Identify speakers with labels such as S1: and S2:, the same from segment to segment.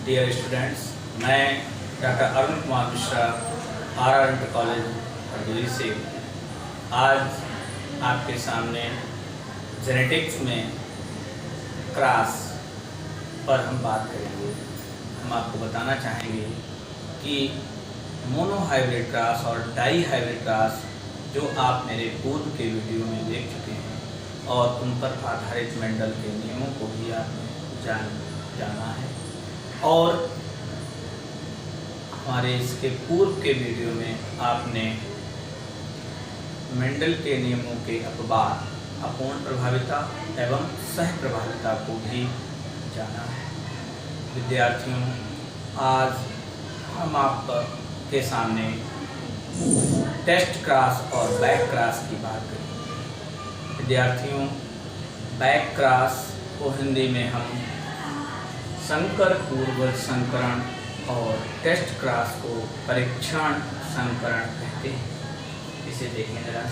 S1: Dear students, मैं doctor Arun Kumar Mishra R inter college Hardoi से आज आपके सामने जेनेटिक्स में क्रॉस पर हम बात करेंगे। हम आपको बताना चाहेंगे कि मोनो हाइब्रिड क्रॉस और डाई हाइब्रिड क्रॉस जो आप मेरे पूर्व के वीडियो में देख चुके हैं और उन पर आधारित मेंडल के नियमों को भी आपने जाना है। और हमारे इसके पूर्व के वीडियो में आपने मेंडल के नियमों के अपवाद, अपूर्ण प्रभाविता एवं सह प्रभाविता को भी जाना है। विद्यार्थियों, आज हम आपके सामने टेस्ट क्रॉस और बैक क्रॉस की बात करेंगे। विद्यार्थियों, बैक क्रॉस को हिंदी में हम संकर पूर्वज संकरण और टेस्ट क्रॉस को परीक्षण संकरण कहते हैं। इसे देखें जरा।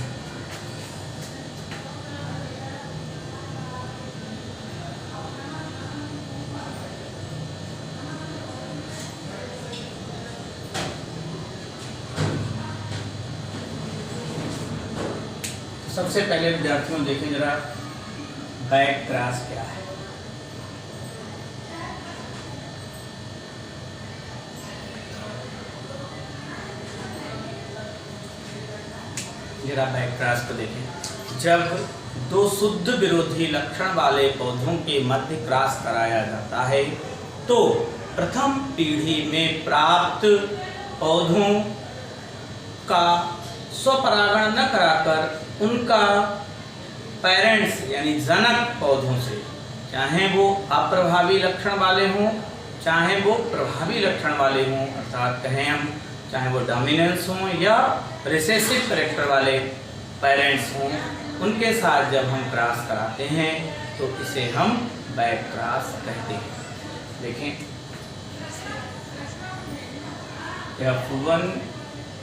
S1: सबसे पहले विद्यार्थियों देखें जरा, बैक क्रॉस क्या है। जरा बैक क्रॉस को देखें। जब दो शुद्ध विरोधी लक्षण वाले पौधों के मध्य क्रॉस कराया जाता है तो प्रथम पीढ़ी में प्राप्त पौधों का स्वपरागण न कराकर उनका पेरेंट्स यानी जनक पौधों से, चाहे वो अप्रभावी लक्षण वाले हों चाहे वो प्रभावी लक्षण वाले हों, अर्थात कहें हम चाहे वो डोमिनेंस हों या रिसेसिव कैरेक्टर वाले पेरेंट्स हों, उनके साथ जब हम क्रॉस कराते हैं तो इसे हम बैक क्रॉस कहते हैं। देखें, F1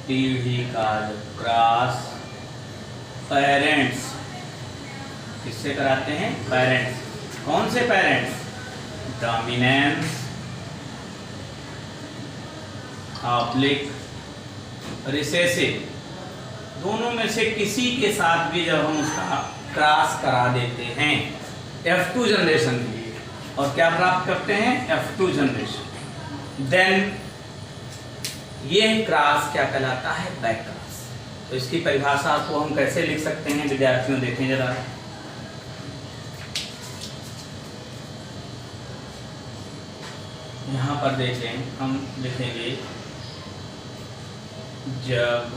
S1: पीढ़ी का क्रॉस पेरेंट्स किससे कराते हैं? पेरेंट्स। कौन से पेरेंट्स? डोमिनेंस ऑब्लिक रिसेसिव, दोनों में से किसी के साथ भी जब हम उसका क्रॉस करा देते हैं F2 जनरेशन के लिए, और क्या प्राप्त करते हैं? F2 जनरेशन, देन ये क्रॉस क्या कहलाता है? Back cross. तो इसकी परिभाषा को हम कैसे लिख सकते हैं विद्यार्थियों, देखें जरा। यहाँ पर देखें, हम लिखेंगे जब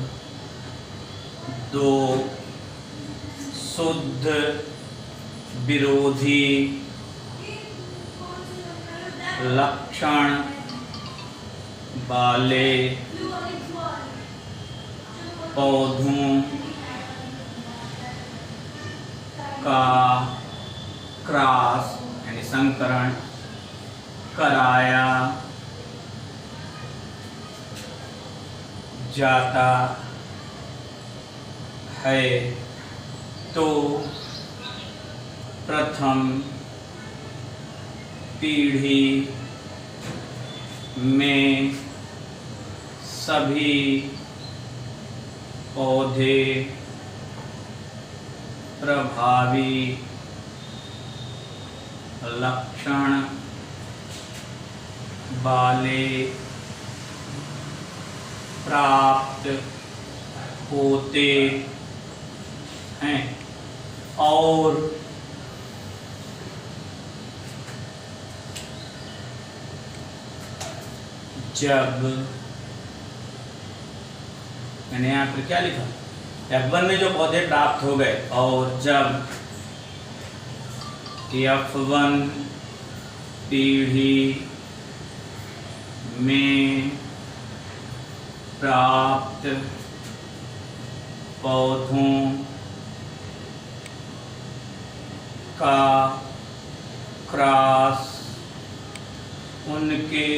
S1: दो शुद्ध विरोधी लक्षण वाले पौधों का क्रॉस यानी संकरण कराया जाता है तो प्रथम पीढ़ी में सभी पौधे प्रभावी लक्षण वाले प्राप्त होते हैं और जब, मैंने यहाँ पर क्या लिखा? F1 में जो पौधे प्राप्त हो गए और जब F1 पीढ़ी में प्राप्त पौधों का क्रॉस उनके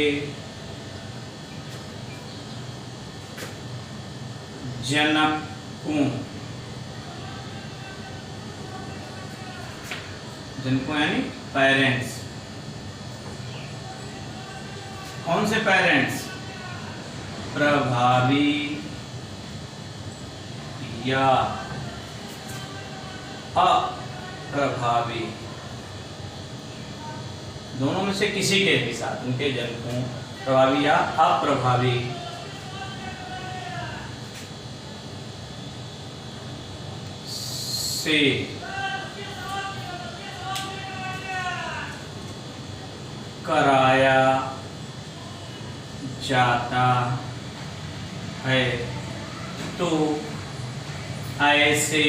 S1: जिनको यानी पेरेंट्स। कौन से पेरेंट्स? प्रभावी या अप्रभावी, दोनों में से किसी के भी साथ उनके जनकों, प्रभावी या अप्रभावी, से कराया जाता है तो ऐसे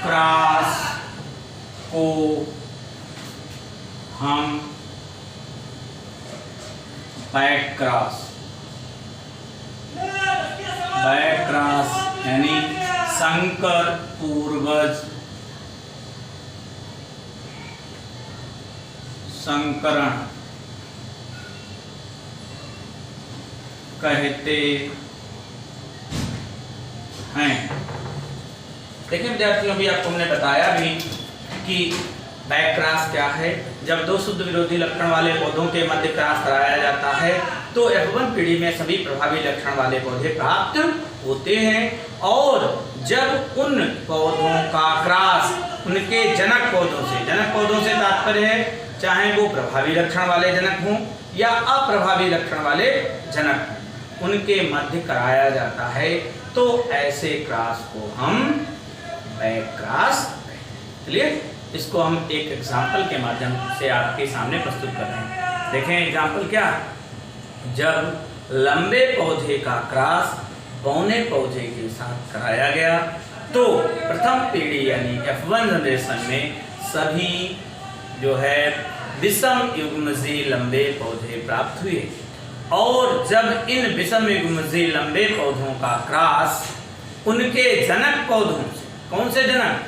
S1: क्रॉस को हम बैक क्रॉस यानी संकर पूर्वज, संकरण कहते हैं। देखिए विद्यार्थियों, अभी आपको हमने बताया भी कि बैक क्रॉस क्या है। जब दो शुद्ध विरोधी लक्षण वाले पौधों के मध्य क्रॉस कराया जाता है तो F1 पीढ़ी में सभी प्रभावी लक्षण वाले पौधे प्राप्त होते हैं, और जब उन पौधों का क्रॉस उनके जनक पौधों से तात्पर्य है चाहे वो प्रभावी लक्षण वाले जनक हों या अप्रभावी लक्षण वाले जनक, उनके मध्य कराया जाता है तो ऐसे क्रॉस को हम बैक क्रॉस। चलिए इसको हम एक एग्जाम्पल के माध्यम से आपके सामने प्रस्तुत कर रहे हैं। देखें एग्जाम्पल क्या, जब लंबे पौधे का क्रॉस बौने पौधे के साथ कराया गया तो प्रथम पीढ़ी यानी F1 जनरेशन में सभी जो है विषम युग्मजीय लंबे पौधे प्राप्त हुए, और जब इन विषम युग्मजीय लंबे पौधों का क्रॉस उनके जनक पौधों से, कौन से जनक,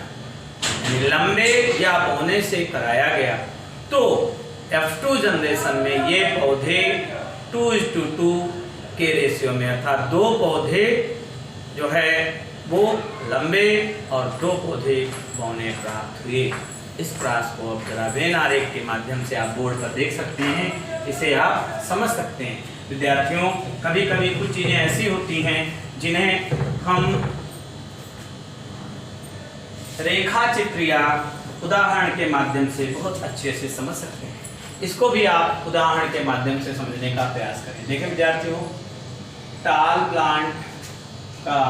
S1: लंबे या बौने से कराया गया तो F2 जनरेशन में ये पौधे 2:2 के रेशियो में, अर्थात 2 पौधे जो है वो लंबे और 2 पौधे बौने प्राप्त हुए। इस क्रॉस को अब जरा वेन आरेख के माध्यम से आप बोर्ड पर देख सकते हैं, इसे आप समझ सकते हैं। विद्यार्थियों, कभी कभी कुछ चीज़ें ऐसी होती हैं जिन्हें हम रेखा चित्र या उदाहरण के माध्यम से बहुत अच्छे से समझ सकते हैं। इसको भी आप उदाहरण के माध्यम से समझने का प्रयास करें। देखिए विद्यार्थियों, टाल प्लांट का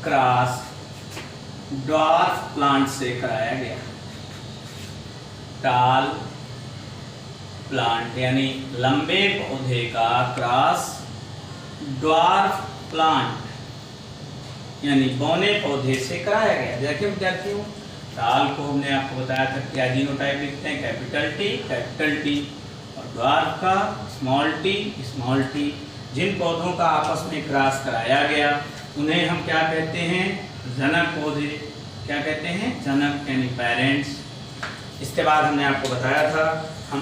S1: क्रॉस ड्वार्फ प्लांट से कराया गया। टाल प्लांट यानी लंबे पौधे का क्रॉस ड्वार्फ प्लांट यानी बौने पौधे से कराया गया। देखिए विद्यार्थियों, टाल को हमने आपको बताया था क्या जीनोटाइप लिखते हैं, कैपिटल टी, और ड्वार्फ का स्मॉल टी। जिन पौधों का आपस में क्रॉस कराया गया उन्हें हम क्या कहते हैं, जनक पौधे। क्या कहते हैं, जनक यानी पेरेंट्स। इसके बाद हमने आपको बताया था हम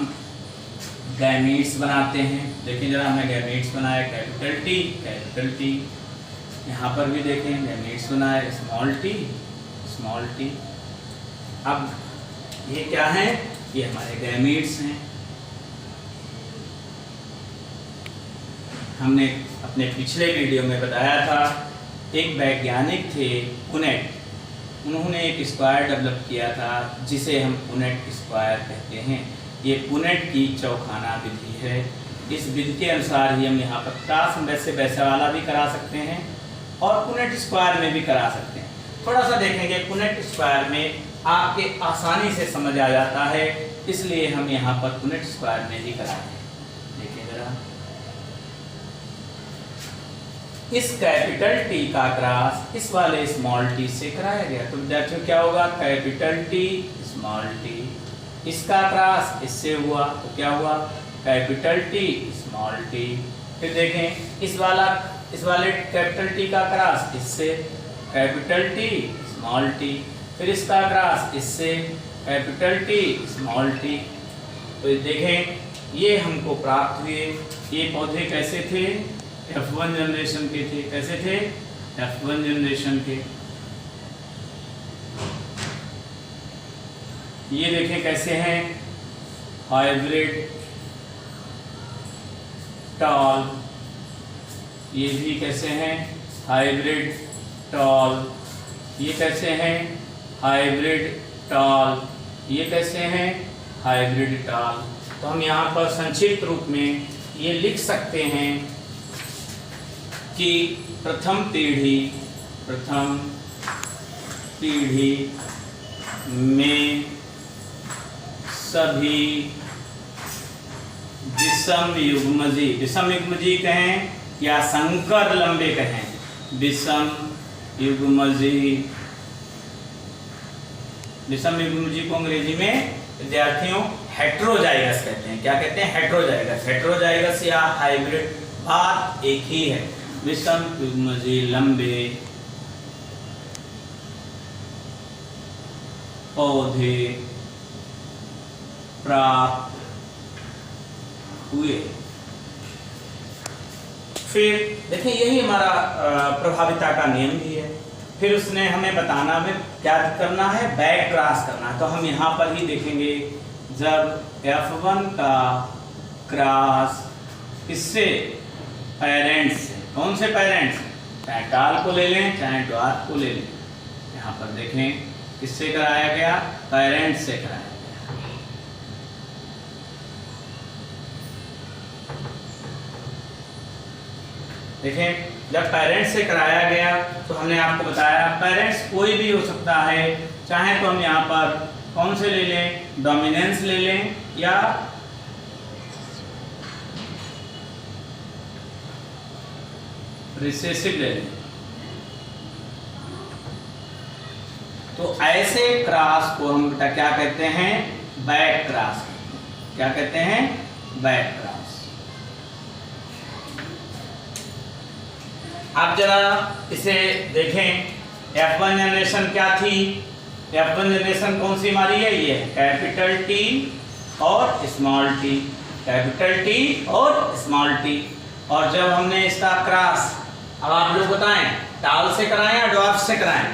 S1: गैमीट्स बनाते हैं। देखिए जरा, हमने गैमीट्स बनाया कैपिटल टी। यहाँ पर भी देखें गैमीट्स बनाया स्मॉल टी। अब ये क्या है, ये हमारे गैमीट्स हैं। हमने अपने पिछले वीडियो में बताया था एक वैज्ञानिक थे पुनेट, उन्होंने एक स्क्वायर डेवलप किया था जिसे हम पुनेट स्क्वायर कहते हैं। ये पुनेट की चौखाना विधि है। इस विधि के अनुसार ही हम यहाँ पर क्रॉस वैसे वाला भी करा सकते हैं और पुनेट स्क्वायर में भी करा सकते हैं। थोड़ा सा देखेंगे, पुनेट स्क्वायर में आपके आसानी से समझ आ जाता है, इसलिए हम यहाँ पर पुनेट स्क्वायर में ही कराएंगे। देखिए जरा, इस कैपिटल टी का क्रॉस इस वाले स्मॉल टी से कराया गया तो विद्यार्थियों क्या होगा, कैपिटल टी स्मॉल टी। इसका क्रॉस इससे हुआ तो क्या हुआ, कैपिटल टी स्मॉल टी। फिर देखें इस वाले कैपिटल टी का क्रॉस इससे, कैपिटल टी स्मॉल टी। फिर इसका क्रॉस इससे, कैपिटल टी स्मॉल टी। तो देखें ये हमको प्राप्त हुए। ये पौधे कैसे थे, F1 जनरेशन के थे। कैसे थे, F1 जनरेशन के। ये देखें कैसे हैं, हाइब्रिड टॉल, ये भी कैसे हैं, हाइब्रिड टॉल, ये कैसे हैं, हाइब्रिड टॉल, ये कैसे हैं, हाइब्रिड टॉल। तो हम यहाँ पर संक्षिप्त रूप में ये लिख सकते हैं कि प्रथम पीढ़ी में सभी विषम युग्मजी कहें या संकर लंबे कहें, विषम युग्मजी को अंग्रेजी में विद्यार्थियों हेट्रोजाइगस कहते हैं। क्या कहते हैं, हेट्रोजाइगस या हाइब्रिड, बात एक ही है। विषम युग्मजी लंबे पौधे प्राप्त हुए। फिर देखिए यही हमारा प्रभाविता का नियम भी है। फिर उसने हमें बताना में क्या करना है, बैक क्रॉस करना है। तो हम यहाँ पर ही देखेंगे, जब F1 का क्रॉस इससे पेरेंट्स, कौन से पेरेंट्स, चाहे टाल को ले लें चाहे ड्वार्फ को ले लें, यहाँ पर देखें किससे कराया गया, पेरेंट्स से कराया गया। देखें जब पेरेंट्स से कराया गया तो हमने आपको बताया पेरेंट्स कोई भी हो सकता है, चाहे तो हम यहाँ पर कौन से ले लें, डोमिनेंस ले लें या रिसेसिव ले लें। तो ऐसे क्रॉस को हम क्या कहते हैं, बैक क्रॉस। क्या कहते हैं, बैक क्रॉस। आप जरा इसे देखें, F1 जनरेशन क्या थी, F1 जनरेशन कौन सी हमारी है, ये कैपिटल T और स्मॉल t, कैपिटल T और स्मॉल t। और जब हमने इसका क्रॉस, अब आप लोग बताएं टाल से कराएं या ड्वार्फ से कराएं,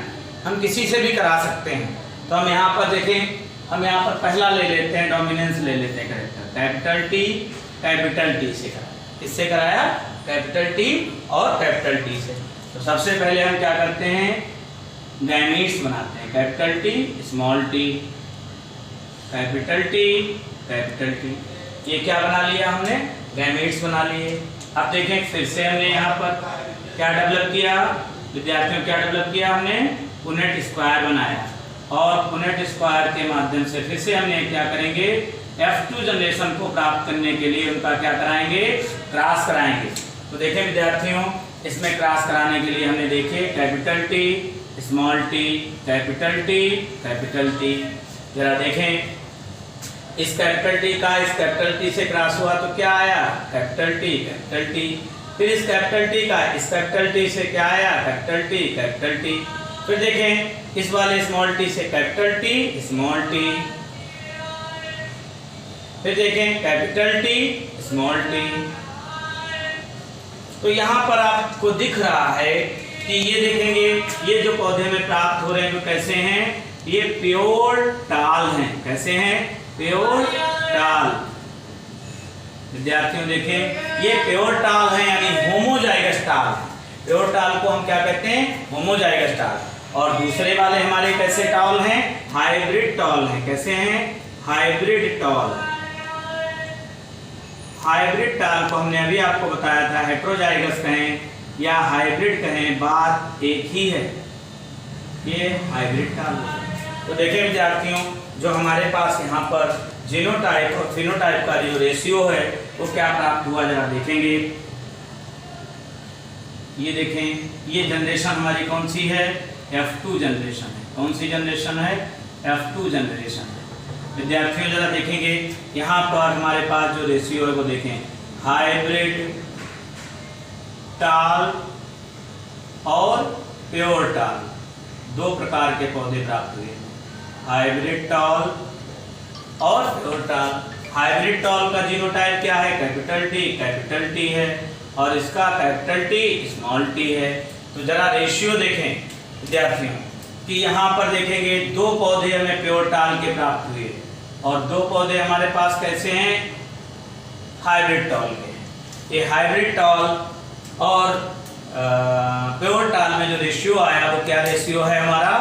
S1: हम किसी से भी करा सकते हैं। तो हम यहाँ पर देखें, हम यहाँ पर पहला ले लेते हैं, डोमिनेंस ले लेते हैं कैरेक्टर, कैपिटल T से कराया। किससे कराया, कैपिटल T और कैपिटल T से। तो सबसे पहले हम क्या करते हैं, गैमीट्स बनाते हैं, capital T small t, capital T। ये क्या बना लिया हमने, गैमीट्स बना लिए। अब देखें फिर से हमने यहाँ पर क्या डेवलप किया, विद्यार्थियों क्या डेवलप किया, हमने पुनेट स्क्वायर बनाया। और पुनेट स्क्वायर के माध्यम से फिर से हमने क्या करेंगे, F2 जनरेशन को प्राप्त करने के लिए उनका क्या कराएंगे, क्रॉस कराएंगे। तो देखें विद्यार्थियों, इसमें क्रॉस कराने के लिए हमने देखे capital T small t, capital T। जरा देखें इस कैपिटल T का इस कैपिटल T से क्रॉस हुआ तो क्या आया, कैपिटल T। फिर इस कैपिटल T का इस कैपिटल T से क्या आया, कैपिटल T। फिर देखें इस वाले स्मॉल t से कैपिटल T स्मॉल t। फिर देखें कैपिटल T स्मॉल t। तो यहाँ पर आपको दिख रहा है कि ये देखेंगे, ये जो पौधे में प्राप्त हो रहे हैं वो कैसे हैं, ये प्योर टाल हैं। कैसे हैं, प्योर टाल। विद्यार्थियों देखें ये प्योर टाल है, यानी होमोजाइगस टाल। प्योर टाल को हम क्या कहते हैं, होमोजाइगस टाल। और दूसरे वाले हमारे कैसे टाल हैं, हाइब्रिड टाल हैं। कैसे हैं, हाइब्रिड टाल। हाइब्रिड टाल को हमने अभी आपको बताया था, हेट्रोजाइगस कहें या हाइब्रिड कहें, बात एक ही है, ये हाइब्रिड टाल है। तो देखें विद्यार्थियों, जो हमारे पास यहाँ पर जीनोटाइप और फिनोटाइप का जो रेशियो है वो क्या प्राप्त हुआ, जरा देखेंगे। ये देखें, ये जनरेशन हमारी कौन सी है, F2 जनरेशन है। कौन सी जनरेशन है, F2 जनरेशन है। विद्यार्थियों जरा देखेंगे यहाँ पर हमारे पास जो रेशियो है वो देखें, हाइब्रिड टाल और प्योर टाल, दो प्रकार के पौधे प्राप्त हुए, हाइब्रिड टाल और प्योर टाल। हाइब्रिड टाल का जीनोटाइप क्या है, कैपिटल T है, और इसका कैपिटल T स्मॉल t है। तो जरा रेशियो देखें विद्यार्थियों कि यहाँ पर देखेंगे दो पौधे हमें प्योर टाल के प्राप्त हुए, और 2 पौधे हमारे पास कैसे हैं, हाइब्रिड टॉल के। ये हाइब्रिड टॉल और प्योर टॉल में जो रेशियो आया वो क्या रेशियो है हमारा,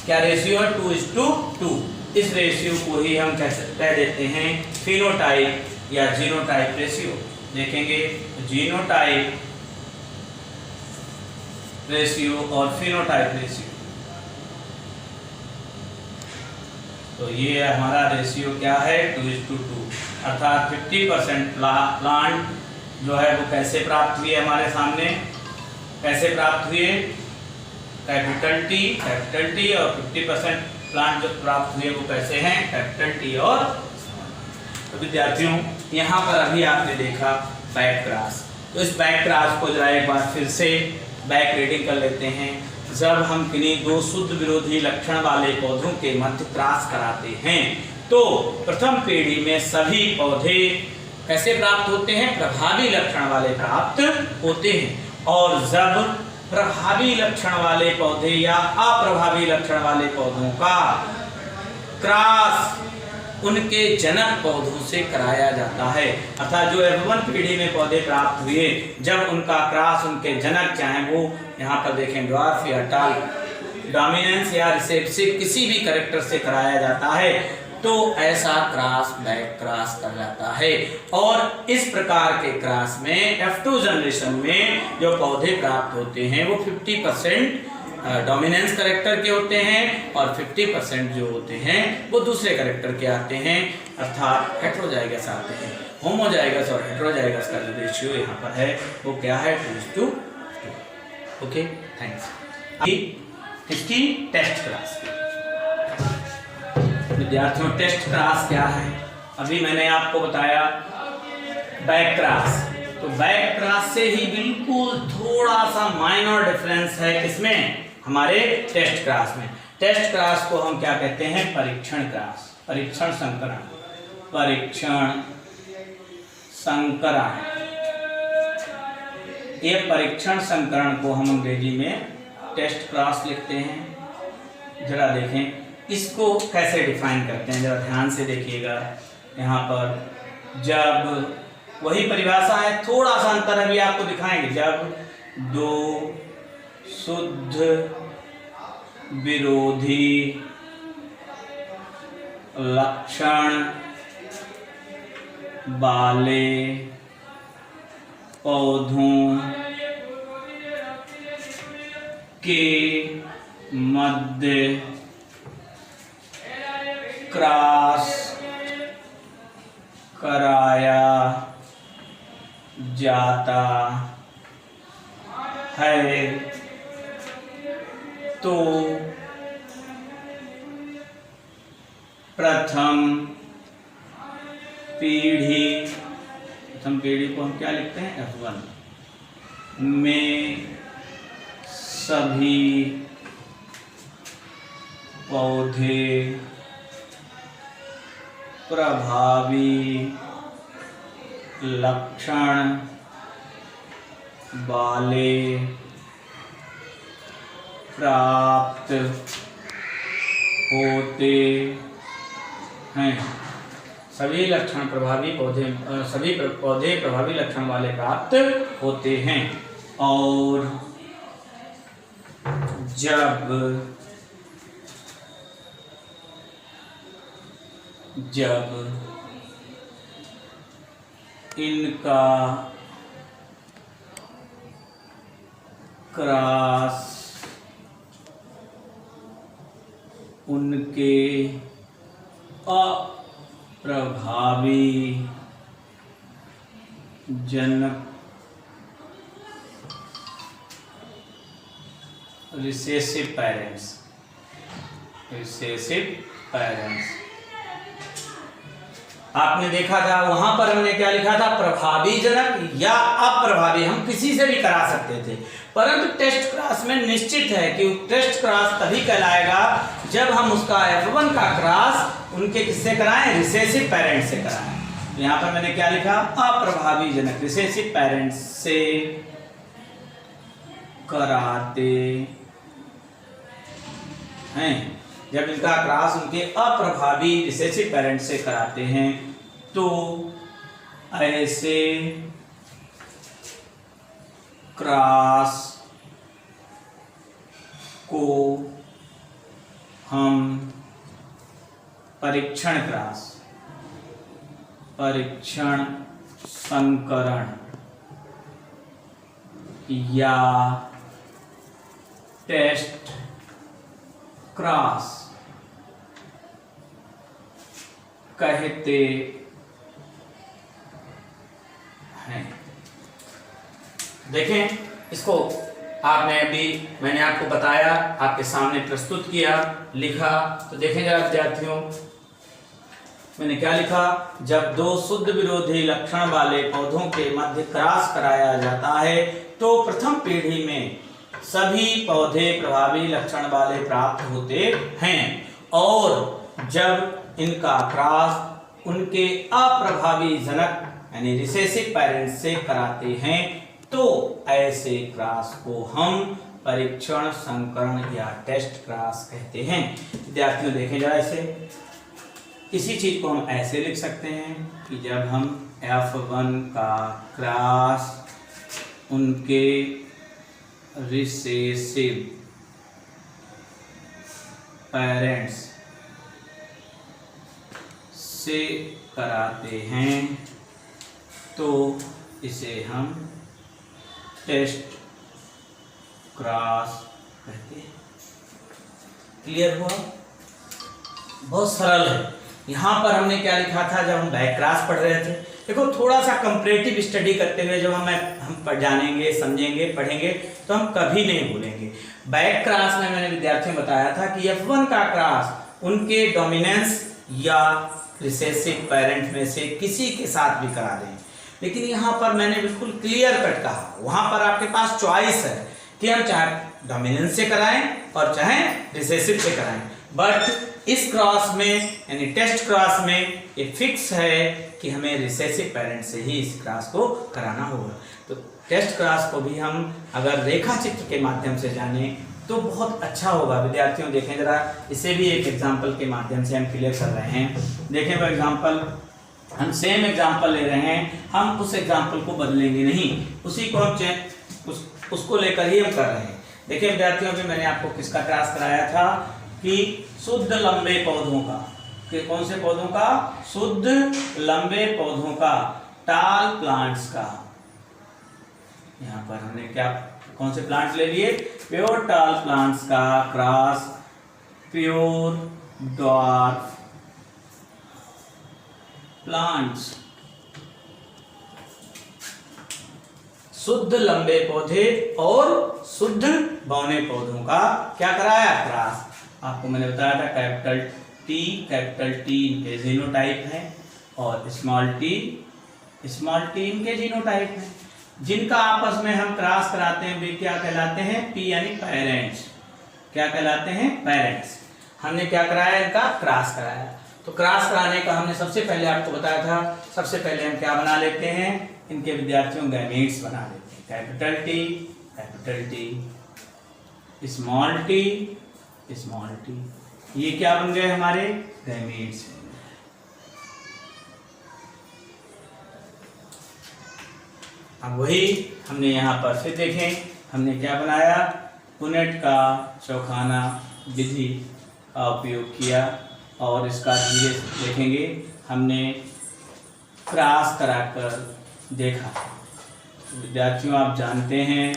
S1: क्या रेशियो है, 2:2। इस रेशियो को ही हम कह देते हैं फिनोटाइप या जीनोटाइप रेशियो। देखेंगे जीनोटाइप रेशियो और फिनोटाइप रेशियो, तो ये हमारा रेशियो क्या है, 2:2, अर्थात 50% प्लांट जो है वो कैसे प्राप्त हुए हमारे सामने, कैसे प्राप्त हुए, कैपिटल टी और 50% प्लांट जो प्राप्त हुए वो कैसे हैं, कैपिटल टी और। तो विद्यार्थियों यहाँ पर अभी आपने देखा बैक क्रॉस, तो इस बैक क्रॉस को जरा एक बार फिर से बैक रीडिंग कर लेते हैं। जब हम किन्हीं 2 शुद्ध विरोधी लक्षण वाले पौधों के मध्य क्रॉस कराते हैं तो प्रथम पीढ़ी में सभी पौधे कैसे प्राप्त होते हैं, प्रभावी लक्षण वाले प्राप्त होते हैं। और जब प्रभावी लक्षण वाले पौधे या अप्रभावी लक्षण वाले पौधों का क्रॉस उनके जनक पौधों से कराया जाता है, अर्थात जो F1 पीढ़ी में पौधे प्राप्त हुए जब उनका क्रॉस उनके जनक, चाहे वो यहाँ पर देखें ड्वार्फ या टॉल, डोमिनेंस या रिसेसिव किसी भी कैरेक्टर से कराया जाता है, तो ऐसा क्रॉस बैक क्रॉस कर जाता है। और इस प्रकार के क्रॉस में F2 जनरेशन में जो पौधे प्राप्त होते हैं वो 50% डोमिनेंस कैरेक्टर के होते हैं और 50% जो होते हैं वो दूसरे कैरेक्टर के आते हैं, अर्थात हेटेरोजाइगस आते हैं। होमोजाइगस और हेटेरोजाइगस का जो रेशियो यहाँ पर है वो क्या है, 2:2। Okay, thanks. इसकी टेस्ट क्लास, विद्यार्थियों टेस्ट क्लास क्या है, अभी मैंने आपको बताया बैक क्रॉस, तो बैक क्रॉस से ही बिल्कुल थोड़ा सा माइनर डिफरेंस है किसमें, हमारे टेस्ट क्रॉस में। टेस्ट क्रॉस को हम क्या कहते हैं, परीक्षण क्रॉस, परीक्षण संकरण, परीक्षण संकरण। ये परीक्षण संकरण को हम अंग्रेजी में टेस्ट क्रॉस लिखते हैं। जरा देखें इसको कैसे डिफाइन करते हैं, जरा ध्यान से देखिएगा। यहाँ पर जब वही परिभाषा है, थोड़ा सा अंतर अभी आपको दिखाएंगे। जब 2 शुद्ध विरोधी लक्षण वाले पौधों के मध्य क्रॉस कराया जाता है तो प्रथम पीढ़ी को हम क्या लिखते हैं, F1 में सभी पौधे प्रभावी लक्षण वाले प्राप्त होते हैं। सभी लक्षण प्रभावी पौधे, सभी पौधे प्रभावी लक्षण वाले प्राप्त होते हैं। और जब इनका क्रॉस उनके अप्रभावी जनक रिसेसिव पेरेंट्स, आपने देखा था वहां पर हमने क्या लिखा था, प्रभावी जनक या अप्रभावी, हम किसी से भी करा सकते थे। परंतु टेस्ट क्रॉस में निश्चित है कि टेस्ट क्रॉस तभी कहलाएगा जब हम उसका F1 का क्रॉस उनके किससे कराएं, रिसेसिव पेरेंट से कराएं। तो यहां पर मैंने क्या लिखा, अप्रभावी जनक रिसेसिव पेरेंट्स से कराते हैं। जब इनका क्रॉस उनके अप्रभावी रिसेसिव पेरेंट से कराते हैं तो ऐसे क्रॉस को हम परीक्षण क्रॉस, परीक्षण संकरण या टेस्ट क्रॉस कहते हैं। देखें इसको आपने अभी मैंने आपको बताया, आपके सामने प्रस्तुत किया, लिखा, तो देखें जरा विद्यार्थियों, मैंने क्या लिखा, जब दो शुद्ध विरोधी लक्षण वाले पौधों के मध्य क्रॉस कराया जाता है तो प्रथम पीढ़ी में सभी पौधे प्रभावी लक्षण वाले प्राप्त होते हैं और जब इनका क्रॉस उनके अप्रभावी जनक यानी रिसेसिव पेरेंट्स से कराते हैं तो ऐसे क्रॉस को हम परीक्षण संकरण या टेस्ट क्रॉस कहते हैं। विद्यार्थियों देखें जरा इसे, इसी चीज को हम ऐसे लिख सकते हैं कि जब हम F1 का क्रॉस उनके रिसेसिव पेरेंट्स से कराते हैं तो इसे हम टेस्ट क्रॉस कहते हैं। क्लियर हुआ? बहुत सरल है। यहाँ पर हमने क्या लिखा था जब हम बैक क्रॉस पढ़ रहे थे, देखो थोड़ा सा कंपैरेटिव स्टडी करते हुए जब हम जानेंगे, समझेंगे, पढ़ेंगे तो हम कभी नहीं भूलेंगे। बैक क्रॉस में मैंने विद्यार्थियों को बताया था कि F1 का क्रॉस उनके डोमिनेंस या रिसेसिव पेरेंट में से किसी के साथ भी करा दें, लेकिन यहाँ पर मैंने बिल्कुल क्लियर कट कहा, वहां पर आपके पास चॉइस है कि हम चाहे डोमिनेंस से कराएं और चाहे रिसेसिव से कराएं, बट इस क्रॉस में यानी टेस्ट क्रॉस में ये फिक्स है कि हमें रिसेसिव पेरेंट से ही इस क्रॉस को कराना होगा। तो टेस्ट क्रॉस को भी हम अगर रेखा चित्र के माध्यम से जाने तो बहुत अच्छा होगा। विद्यार्थियों देखें जरा, इसे भी एक एग्जाम्पल के माध्यम से हम क्लियर कर रहे हैं। देखें वो एग्जाम्पल, हम सेम एग्जाम्पल ले रहे हैं, हम उस एग्जाम्पल को बदलेंगे नहीं, उसी को हम उसको लेकर ही हम कर रहे हैं। देखिए विद्यार्थियों में मैंने आपको किसका क्रॉस कराया था कि शुद्ध लंबे पौधों का, कि कौन से पौधों का? शुद्ध लंबे पौधों का, टाल प्लांट्स का। यहाँ पर हमने क्या कौन से प्लांट्स ले लिए? प्योर टाल प्लांट्स का क्रॉस प्योर ड्वार्फ प्लांट्स, शुद्ध लंबे पौधे और शुद्ध बौने पौधों का क्या कराया? क्रॉस। आपको मैंने बताया था कैपिटल टी इनके जीनोटाइप हैं और स्मॉल टी इनके जीनोटाइप हैं। जिनका आपस में हम क्रॉस कराते हैं वे क्या कहलाते हैं? पी यानी पेरेंट्स। क्या कहलाते हैं? पेरेंट्स। हमने क्या कराया? इनका क्रॉस कराया। तो क्रॉस कराने का हमने सबसे पहले आपको बताया था, सबसे पहले हम क्या बना लेते हैं? इनके विद्यार्थियों गैमेट्स बना लेते हैं। कैपिटल टी, स्मॉल टी, ये क्या बन गए? हमारे गैमेट्स। अब वही हमने यहाँ पर फिर देखें, हमने क्या बनाया? पुनेट का चौखाना विधि का उपयोग किया और इसका धीरे से देखेंगे हमने क्रॉस कराकर देखा। विद्यार्थियों आप जानते हैं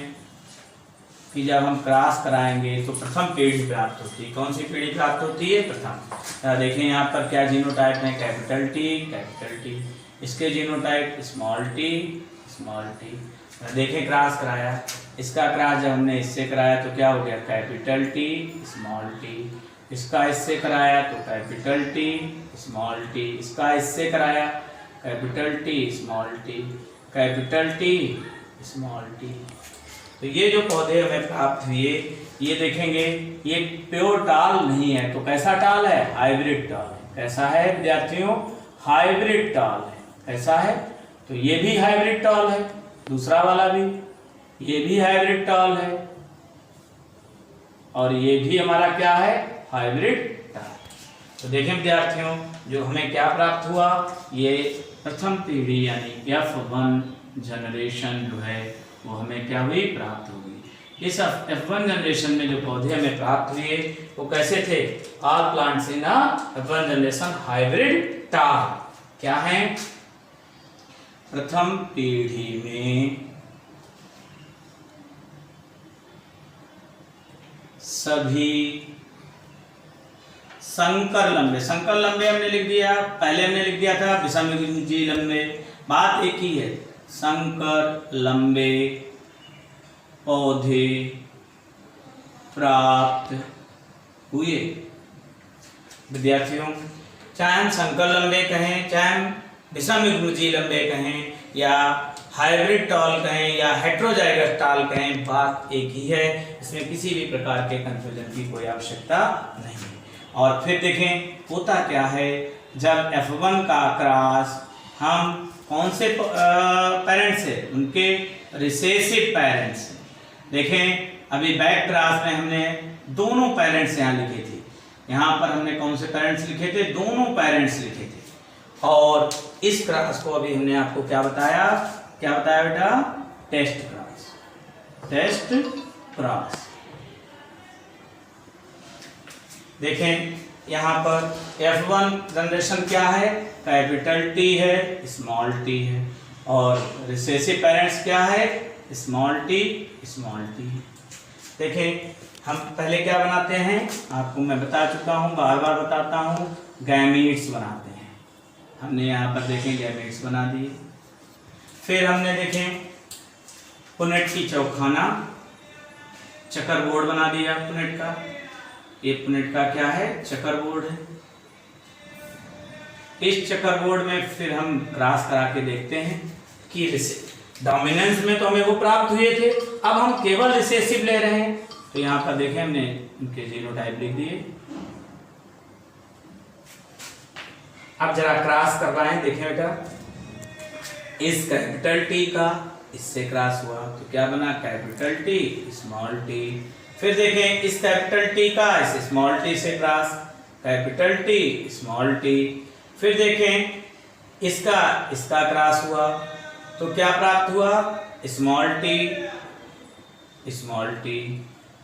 S1: कि जब हम क्रॉस कराएंगे तो प्रथम पीढ़ी प्राप्त होती है। कौन सी पीढ़ी प्राप्त होती है? प्रथम। देखें यहाँ पर क्या जीनोटाइप है? Capital T. इसके जीनोटाइप स्मॉल टी। देखें क्रॉस कराया, इसका क्रॉस जब हमने इससे कराया तो क्या हो गया? Capital T, small T. इसका इससे कराया तो कैपिटल टी, स्मॉल टी। इसका इससे कराया capital T, small T, capital T, small T. तो ये जो पौधे हमें प्राप्त हुए, ये देखेंगे ये प्योर टाल नहीं है, तो कैसा टाल है? हाइब्रिड टाल है। कैसा है विद्यार्थियों? हाइब्रिड टाल है। कैसा है? तो ये भी हाइब्रिड टाल है, दूसरा वाला भी, ये भी हाइब्रिड टाल है और ये भी हमारा क्या है? हाइब्रिड तो देखें विद्यार्थियों, जो हमें क्या प्राप्त हुआ, ये प्रथम पीढ़ी यानी F1 जनरेशन जो है वो हमें क्या हुई, प्राप्त होगी। इस F1 जनरेशन में जो पौधे हमें प्राप्त हुए वो कैसे थे, all plants in F1 generation hybrid टाल। क्या है, प्रथम पीढ़ी में सभी संकर लंबे, संकर लंबे हमने लिख दिया, पहले हमने लिख दिया था विषमयुग्जी लंबे, बात एक ही है, संकर लंबे पौधे प्राप्त हुए। विद्यार्थियों, चाहे हम संकर लंबे कहें, चाहे हम विषमयुग्जी लंबे कहें, या हाइब्रिड टॉल कहें, या हेट्रोजाइगस टॉल कहें, बात एक ही है। इसमें किसी भी प्रकार के कंफ्यूजन की कोई आवश्यकता नहीं है। और फिर देखें होता क्या है, जब F1 का क्रॉस हम कौन से पेरेंट्स से, उनके रिसेसिव पेरेंट्स से, देखें अभी बैक क्रॉस में हमने दोनों पेरेंट्स यहाँ लिखे थे, यहाँ पर हमने कौन से पेरेंट्स लिखे थे, दोनों पेरेंट्स लिखे थे। और इस क्रॉस को अभी हमने आपको क्या बताया, क्या बताया बेटा, टेस्ट क्रॉस, टेस्ट क्रॉस। देखें यहाँ पर F1 जनरेशन क्या है, कैपिटल T है, स्मॉल t है, और रिसेसिव पेरेंट्स क्या है, स्मॉल t, स्मॉल t। देखें हम पहले क्या बनाते हैं, आपको मैं बता चुका हूँ, बार बार बताता हूँ, गैमीट्स बनाते हैं। हमने यहाँ पर देखें गैमीट्स बना दिए। फिर हमने देखें पुनेट की चौखाना, चकर बोर्ड बना दिया पुनेट का, ये पुनेट का क्या है, चकर बोर्ड है। इस चकर बोर्ड में फिर हम क्रॉस करा के देखते हैं कि डोमिनेंस में तो हमें वो प्राप्त हुए थे, अब हम केवल रिसेसिव ले रहे हैं। तो यहाँ पर देखें हमने उनके जीनोटाइप लिख दिए। अब जरा क्रॉस करवाएं, देखें बेटा, इस कैपिटल T का इससे क्रॉस हुआ तो क्या बना, कैपिटल T, स्मॉल t। फिर देखें इस कैपिटल T का इस स्मॉल t से cross, capital T, small t। फिर देखें इसका क्रॉस हुआ तो क्या प्राप्त हुआ, स्मॉल t, स्मॉल t।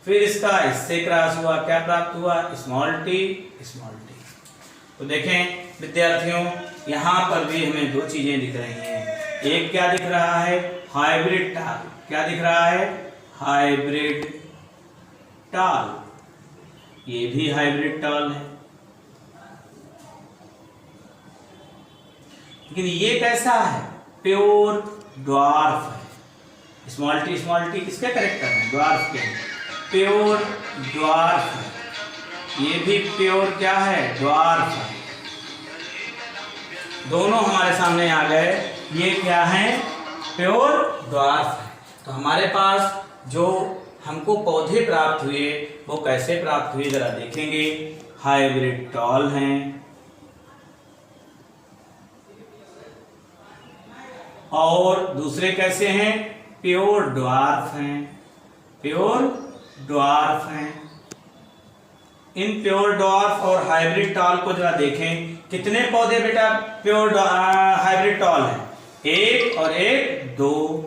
S1: फिर इससे क्रॉस हुआ, क्या प्राप्त हुआ, स्मॉल t, स्मॉल t। तो देखें विद्यार्थियों, यहाँ पर भी हमें दो चीजें दिख रही हैं। एक क्या दिख रहा है, हाइब्रिड टाल। क्या दिख रहा है, हाइब्रिड टाल। ये भी हाइब्रिड टाल है, लेकिन ये कैसा है, प्योर ड्वार्फ है। स्मॉल टी किसके करेक्टर है, ड्वार्फ के, प्योर ड्वार्फ है। ये भी प्योर क्या है, ड्वार्फ है। दोनों हमारे सामने आ गए, ये क्या है, प्योर ड्वार्फ है। तो हमारे पास जो हमको पौधे प्राप्त हुए वो कैसे प्राप्त हुए जरा देखेंगे। हाइब्रिड टॉल हैं और दूसरे कैसे हैं, प्योर ड्वार्फ हैं, प्योर ड्वार्फ हैं। इन प्योर ड्वार्फ और हाइब्रिड टॉल को जरा देखें, कितने पौधे बेटा प्योर हाइब्रिड टॉल है, एक और एक, दो।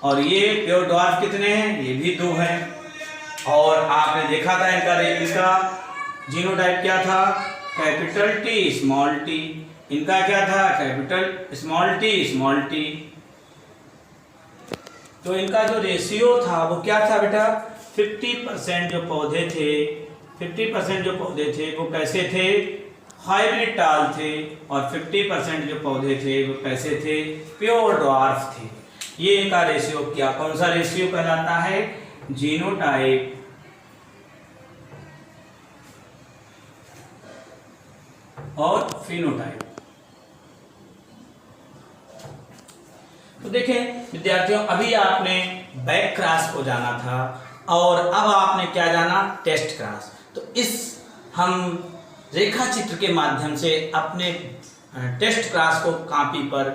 S1: और ये प्योर ड्वार्फ कितने हैं, ये भी दो हैं। और आपने देखा था इनका जीनोटाइप क्या था, कैपिटल T, स्मॉल t। इनका क्या था, capital small t, small t। तो इनका जो रेशियो था वो क्या था बेटा, 50% जो पौधे थे, 50% जो पौधे थे वो कैसे थे, हाइब्रिड टाल थे, और 50% जो पौधे थे वो कैसे थे, प्योर ड्वार्फ थे। ये इनका रेशियो क्या, कौन सा रेशियो कहलाता है, जीनोटाइप और फिनोटाइप। तो देखें विद्यार्थियों, अभी आपने बैक क्रॉस को जाना था और अब आपने क्या जाना, टेस्ट क्रॉस। तो इस हम रेखा चित्र के माध्यम से अपने टेस्ट क्रॉस को कॉपी पर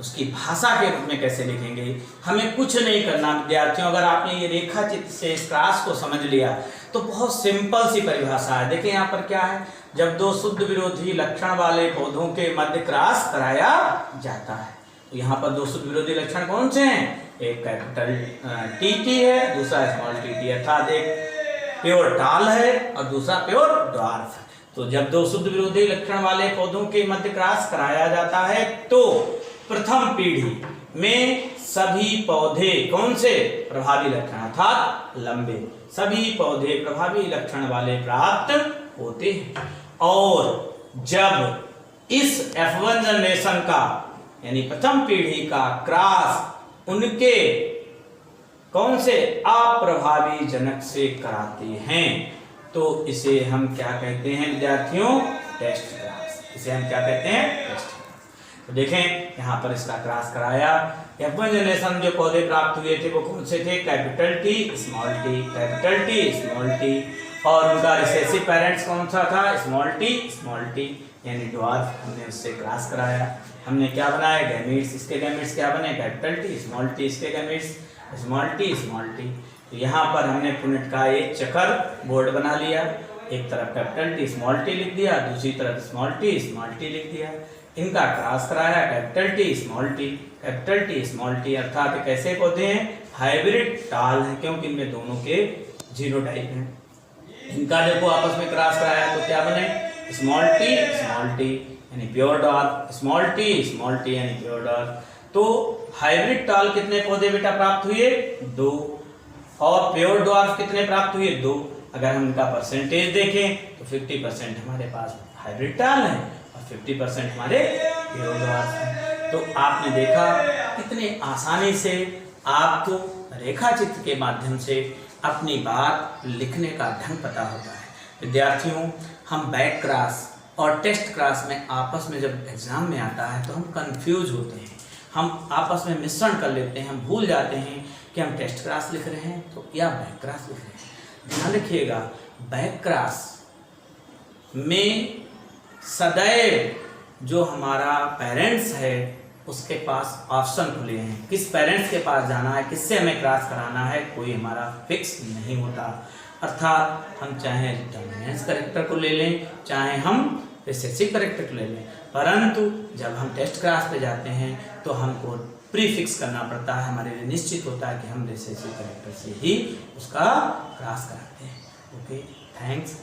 S1: उसकी भाषा के रूप में कैसे लिखेंगे। हमें कुछ नहीं करना विद्यार्थियों, अगर आपने ये रेखा चित्र से इस क्रास को समझ लिया तो बहुत सिंपल सी परिभाषा है। देखिए यहाँ पर क्या है, जब दो शुद्ध विरोधी लक्षण वाले पौधों के मध्य क्रॉस कराया जाता है। तो यहाँ पर दो शुद्ध विरोधी लक्षण कौन से हैं, एक कैपिटल टी है, दूसरा स्मॉल टी अर्थात एक प्योर टाल है और दूसरा प्योर ड्वार्फ। तो जब दो शुद्ध विरोधी लक्षण वाले पौधों के मध्य क्रॉस कराया जाता है तो प्रथम पीढ़ी में सभी पौधे कौन से, प्रभावी लक्षण अर्थात लंबे, सभी पौधे प्रभावी लक्षण वाले प्राप्त होते हैं। और जब इस F1 जनरेशन का यानी प्रथम पीढ़ी का क्रॉस उनके कौन से अप्रभावी जनक से कराते हैं तो इसे हम क्या कहते हैं विद्यार्थियों, टेस्ट क्रॉस। इसे हम क्या कहते हैं, टेस्ट क्रॉस। तो देखें यहाँ पर इसका क्रॉस कराया, F1 जनरेशन जो पौधे प्राप्त हुए थे वो कौन से थे, capital T small T, capital T small T, और उनका रिसेसिव पेरेंट्स कौन सा था, स्मॉल टी यानी ड्वार्फ। हमने उससे क्रॉस कराया, हमने क्या बनाया, गैमीट्स। इसके गैमीट्स क्या बने, कैपिटल टी स्मॉल टी, इसके गैमीट्स स्मॉल टी। तो यहाँ पर हमने पुनेट का एक चक्कर बोर्ड बना लिया, एक तरफ कैपिटल टी स्मॉल टी लिख दिया, दूसरी तरफ स्मॉल टी लिख दिया। इनका क्रॉस कराया, कैपिटल टी स्मॉल टी अर्थात कैसे पौधे हैं, हाइब्रिड टाल है, क्योंकि इनमें दोनों के जीनोटाइप हैं। इनका देखो आपस में क्रॉस कराया तो क्या बने, स्मॉल टी यानी प्योर डॉर्फ, स्मॉल टी यानी प्योर डॉर्फ। तो हाइब्रिड टाल कितने पौधे बेटा प्राप्त हुए, 2, और प्योर डॉर्फ कितने प्राप्त हुए, 2। अगर हम इनका परसेंटेज देखें तो 50% हमारे पास हाइब्रिड टाल है और 50% हमारे प्योर डॉर्फ है। तो आपने देखा कितने आसानी से आपको रेखा चित्र के माध्यम से अपनी बात लिखने का ढंग पता होता है। विद्यार्थियों, हम बैक क्रॉस और टेस्ट क्रॉस में आपस में जब एग्जाम में आता है तो हम कंफ्यूज होते हैं, हम आपस में मिश्रण कर लेते हैं, हम भूल जाते हैं कि हम टेस्ट क्रॉस लिख रहे हैं तो या बैक क्रॉस लिख रहे हैं। ध्यान रखिएगा, बैक क्रॉस में सदैव जो हमारा पेरेंट्स है उसके पास ऑप्शन खुले हैं, किस पेरेंट्स के पास जाना है, किससे हमें क्रॉस कराना है, कोई हमारा फिक्स नहीं होता। अर्थात हम चाहे डिटर्मिनेंट कैरेक्टर को ले लें, चाहे हम रिसेसिव कैरेक्टर को ले लें, परंतु जब हम टेस्ट क्रॉस पे जाते हैं तो हमको प्रीफिक्स करना पड़ता है, हमारे लिए निश्चित होता है कि हम रिसेसिव कैरेक्टर से ही उसका क्रॉस कराते हैं। Okay, thanks.